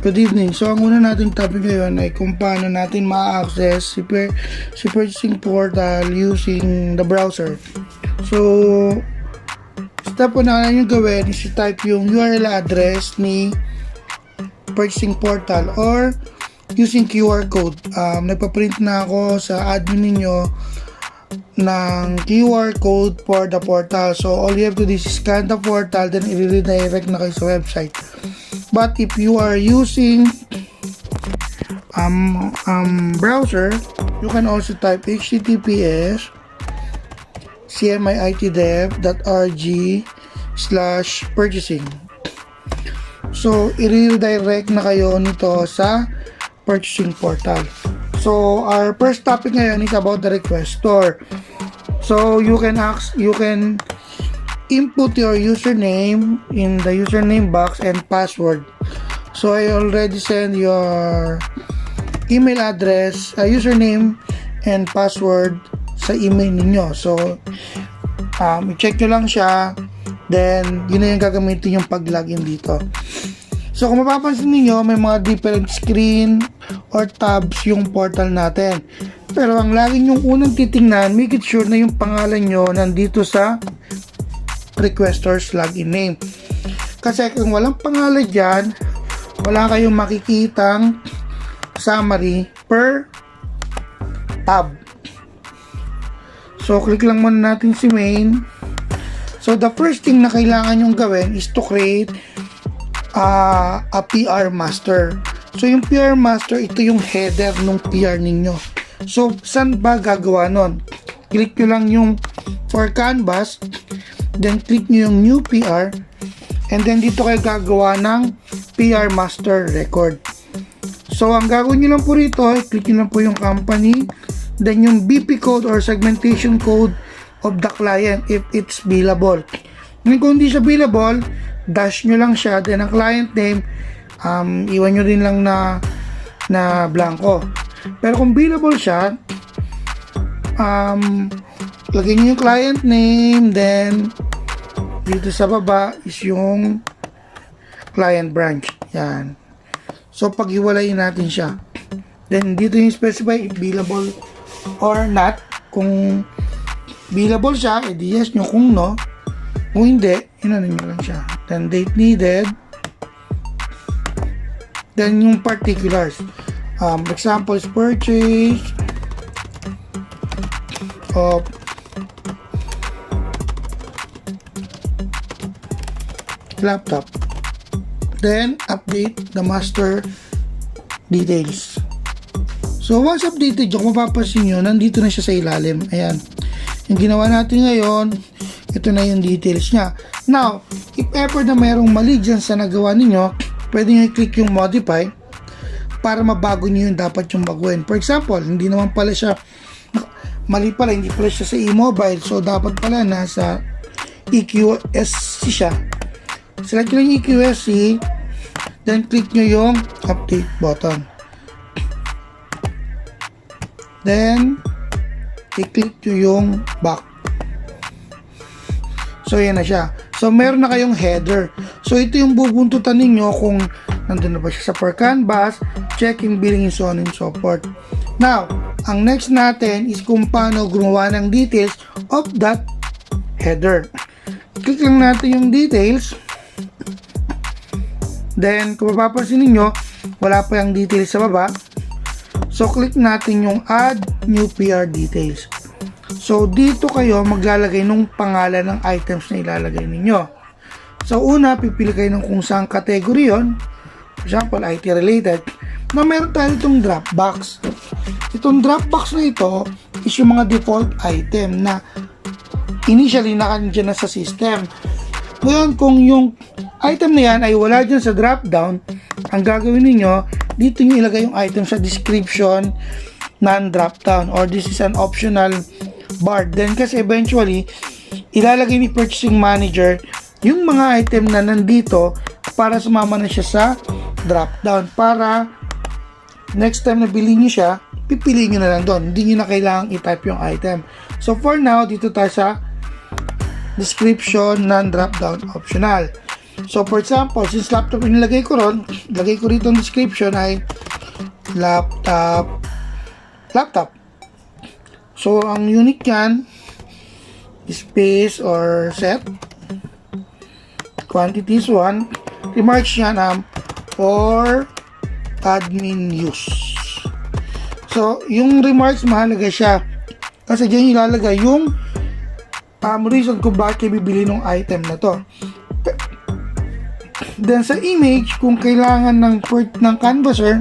Good evening. So, ang una nating topic ngayon ay kung paano natin ma-access si purchasing portal using the browser. So, step 1 na yung gawin is type yung URL address ni purchasing portal or using QR code. Nagpa-print na ako sa admin ninyo ng QR code for the portal. So, all you have to do is scan the portal, then i-redirect na kayo sa website. But if you are using browser, you can also type https cmitdev.rg/purchasing. So, i-redirect na kayo nito sa purchasing portal. So, our first topic ngayon is about the request store. So, you can input your username in the username box and password. So, I already send your email address, username and password sa email ninyo. So, i-check nyo lang siya, then yun na yung gagamitin yung pag-login dito. So, kung mapapansin niyo, may mga different screen or tabs yung portal natin. Pero ang laging yung unang titingnan, make it sure na yung pangalan nyo nandito sa requesters login name. Kasi kung walang pangalan dyan, wala kayong makikitang summary per tab. So, click lang muna natin si main. So, the first thing na kailangan yung gawin is to create a PR master. So, yung PR master, ito yung header ng PR ninyo. So, saan ba gagawa nun? Click nyo lang yung for canvas, then click nyo yung new PR, and then dito kayo gagawa ng PR master record. So, ang gagawin nyo lang po rito, click nyo lang po yung company, then yung BP code or segmentation code of the client if it's billable. Kung hindi siya billable, dash nyo lang siya, then ang client name, iwan nyo din lang na blanco. Pero kung billable siya, lagyan nyo yung client name, then dito sa baba is yung client branch. Yan. So, paghiwalayin natin siya. Then, dito yung specify if billable or not. Kung billable siya, edi yes nyo. Kung no, kung hindi, inanin nyo lang siya. Then, date needed. Then, yung particulars. Example is purchase of laptop. Then, update the master details. So, once updated yung mapapansin nyo, nandito na siya sa ilalim. Ayan. Yung ginawa natin ngayon, ito na yung details niya. Now, if ever na mayroong mali dyan sa nagawa ninyo, pwede nyo i-click yung modify para mabago nyo yung dapat yung baguhin. For example, hindi naman pala siya mali pala, hindi pala siya sa e-mobile. So, dapat pala nasa EQSC siya. Select nyo yung EQSC, then click nyo yung update button. Then, i-click nyo yung back. So, yan na siya. So, meron na kayong header. So, ito yung bubuntutan ninyo kung nandun na ba siya sa per canvas, checking, billing, and so on and so forth. Now, ang next natin is kung paano gumawa ng details of that header. Click lang natin yung details. Then, kung mapapansin ninyo, wala pa yung details sa baba. So, click natin yung add new PR details. So, dito kayo maglalagay ng pangalan ng items na ilalagay ninyo. So, una, pipili kayo ng kung saan category yon. For example, IT related. Na meron tayo itong Dropbox. Itong Dropbox na ito is yung mga default item na initially nakandyan na sa system. Ngayon, kung yung item na yan ay wala dyan sa drop down, ang gagawin niyo dito nyo ilagay yung item sa description non-drop down, or this is an optional bar. Then kasi eventually ilalagay ni purchasing manager yung mga item na nandito para sumama na siya sa drop down, para next time na bilhin nyo siya, pipiliin nyo na lang doon, hindi nyo na kailangang i-type yung item. So for now, dito tayo sa description non-drop down optional. So for example, since laptop yung nilagay ko ron, lagay ko rito ang description ay laptop. So ang unit yan, space or set, quantities 1, remarks yan for admin use. So yung remarks mahalaga siya kasi dyan ilalagay yung reason kung bakit bibili ng item na to. Then sa image, kung kailangan ng canvasser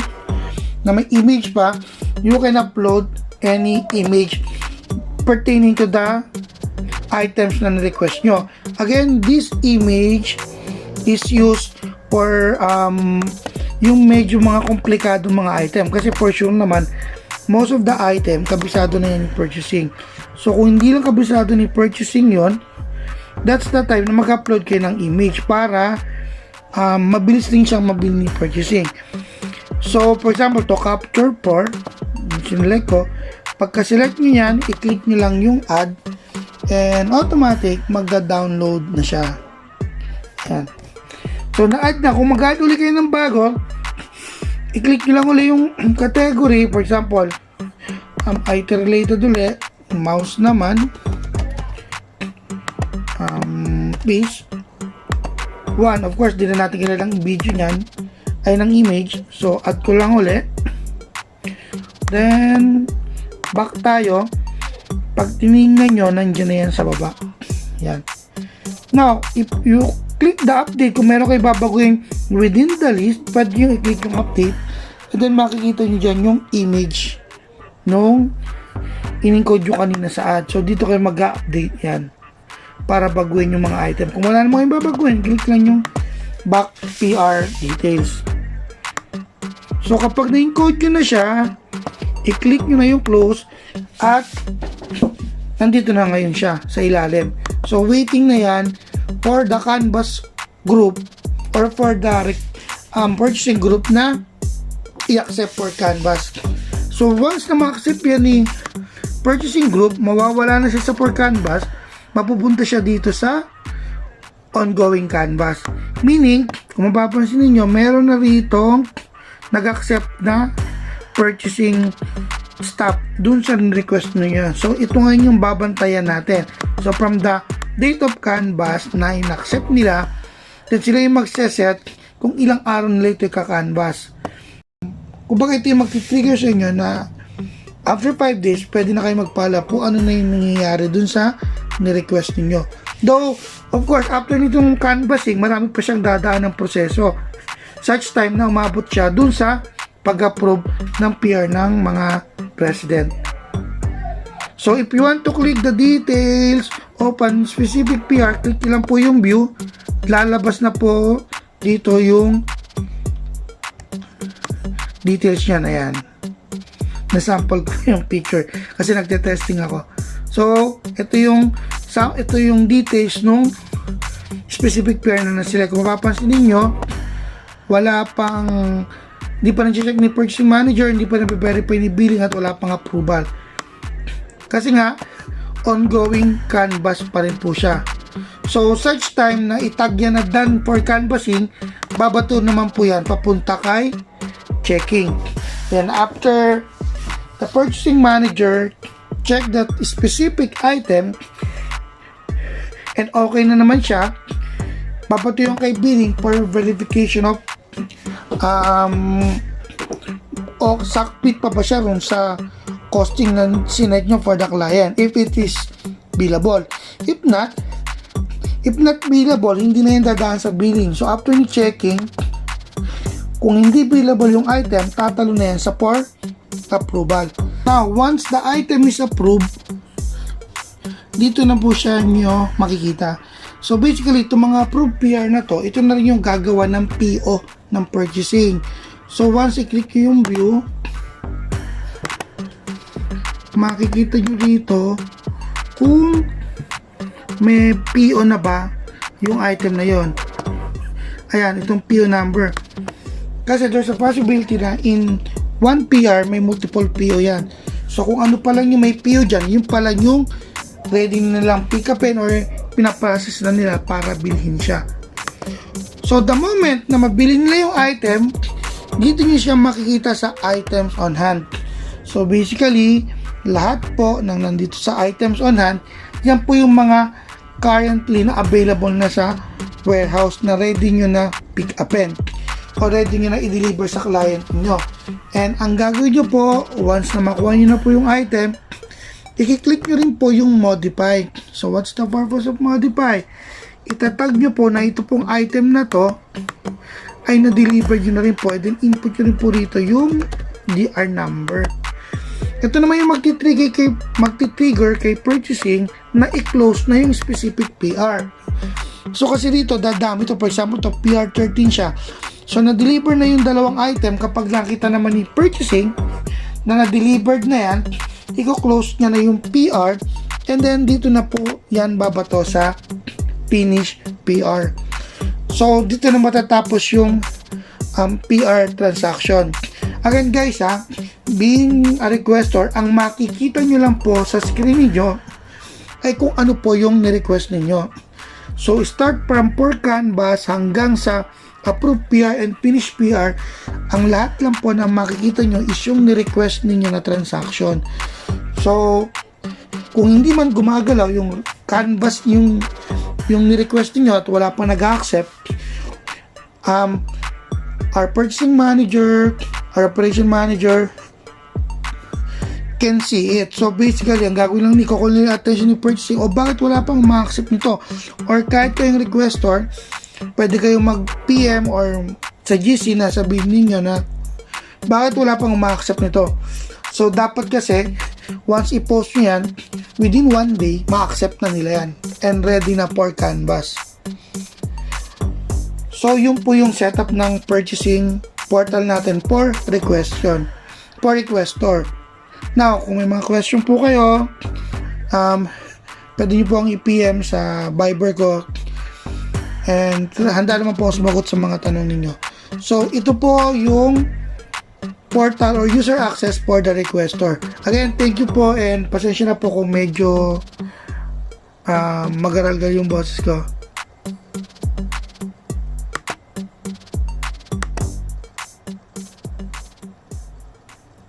na may image pa, you can upload any image pertaining to the items na request nyo. Again, this image is used for yung medyo mga komplikado mga item kasi for sure naman most of the item kabisado na yan yung purchasing. So kung hindi lang kabisado ni purchasing yon, that's the time na mag-upload kayo ng image para mabilis din siyang mabili ni purchasing. So for example, to capture for, sinelect ko, pagka-select nyo yan, i-click nyo lang yung add and automatic magda-download na siya. Yan. So na-add na. Kung mag-add ulit kayo ng bago, i-click nyo lang ulit yung category. For example, IT related ulit, mouse naman, base 1. Of course, di na natin kailangan video nyan ay ng image. So add ko lang ulit. Then back tayo. Pag tinignan nyo, nandiyan na yan sa baba. Yan. Now, if you click the update, kung meron kayo babaguhin within the list, pwede nyo i-click yung update. And then makikita nyo dyan yung image nung in-encode yung kanina sa ad. So, dito kayo mag-update yan para baguhin yung mga item. Kung wala namang babaguhin, click lang yung back PR details. So, kapag na-encode nyo na siya, i-click nyo na yung close at nandito na ngayon siya sa ilalim. So waiting na yan for the canvas group or for the purchasing group na i-accept for canvas. So once na ma-accept yan ni purchasing group, mawawala na siya sa for canvas, mapupunta siya dito sa ongoing canvas. Meaning, kung mapapansin niyo, meron na rito nag-accept na purchasing stop dun sa request niya. So ito ngayon yung babantayan natin. So from the date of canvas na in-accept nila, then sila yung magseset kung ilang araw nila ito ka-canvas. Kung baka ito yung mag-trigger sa inyo na after 5 days, pwede na kayo magpala kung ano na yung nangyayari dun sa ni-request ninyo. Though, of course, after nitong canvassing, marami pa siyang dadaan ng proseso. Such time na umabot siya dun sa pag-approve ng PR ng mga president. So if you want to click the details of a specific PR, click lang po yung view. Lalabas na po dito yung details niya na yan. Na-sample ko yung picture kasi nagte-testing ako. So ito yung details nung specific PR na na-select. Kung mapapansin niyo, hindi pa na-check ni purchasing manager, hindi pa na-verify ni billing at wala pang approval. Kasi nga, ongoing canvas pa rin po siya. So, such time na itag yan na done for canvassing, babato naman po yan papunta kay checking. Then, after the purchasing manager check that specific item and okay na naman siya, babato yung kay billing for verification of o sakpit pa ba siya ron sa costing na sinet nyo for the client if it is billable. If not billable, hindi na yan dadaan sa billing. So after ni checking, kung hindi billable yung item, tatalo na yan sa for approval. Now once the item is approved, dito na po siya nyo makikita. So basically, itong mga approved PR na to, ito na rin yung gagawa ng PO ng purchasing. So once i-click yung view, makikita nyo dito kung may PO na ba yung item na yon. Ayan, itong PO number. Kasi there's a possibility na in one PR may multiple PO yan. So kung ano pa lang yung may PO dyan, yung pala yung ready na lang pick upin or pinaprocess na nila para bilhin siya. So, the moment na mabili nila yung item, dito nyo siya makikita sa items on hand. So, basically, lahat po ng nandito sa items on hand, yan po yung mga currently na available na sa warehouse na ready nyo na pick upin o ready nyo na i-deliver sa client nyo. And ang gagawin nyo po, once na makuha nyo na po yung item, i-click nyo rin po yung modify. So, what's the purpose of modify? Itatag nyo po na ito pong item na to ay na-deliver nyo na rin po. And then, input nyo rin po rito yung DR number. Ito naman yung magti-trigger kay purchasing na i-close na yung specific PR. So, kasi dito, dadami to. For example, to PR13 siya. So, na-deliver na yung dalawang item kapag nakita naman ni purchasing na na-delivered na yan, i-close niya na yung PR and then dito na po yan babato sa finish PR. So, dito na matatapos yung PR transaction. Again guys being a requestor, ang makikita nyo lang po sa screen niyo ay kung ano po yung ni-request ninyo. So, start from for canvas hanggang sa approve PR and finish PR, ang lahat lang po na makikita nyo is yung ni-request ninyo na transaction. So, kung hindi man gumagalaw yung canvas yung ni-request niyo at wala pang nag-accept, our purchasing manager, our operation manager can see it. So basically, ang gagawin lang ni call nila attention ni purchasing, o bakit wala pang ma-accept nito, or kahit kayong requestor, pwede kayong mag-PM or sa GC na sabihin ninyo na bakit wala pang ma-accept nito. So dapat kasi once i-post nyo yan, within 1 day, ma-accept na nila yan and ready na for canvas. So yun po yung setup ng purchasing portal natin for requestor. Now, kung may mga question po kayo, pwede nyo po ang i-PM sa Viber ko and handa naman po ako sumagot sa mga tanong ninyo. So, ito po yung portal or user access for the requestor. Again, thank you po and pasensya na po kung medyo mag-aralgal yung boses ko.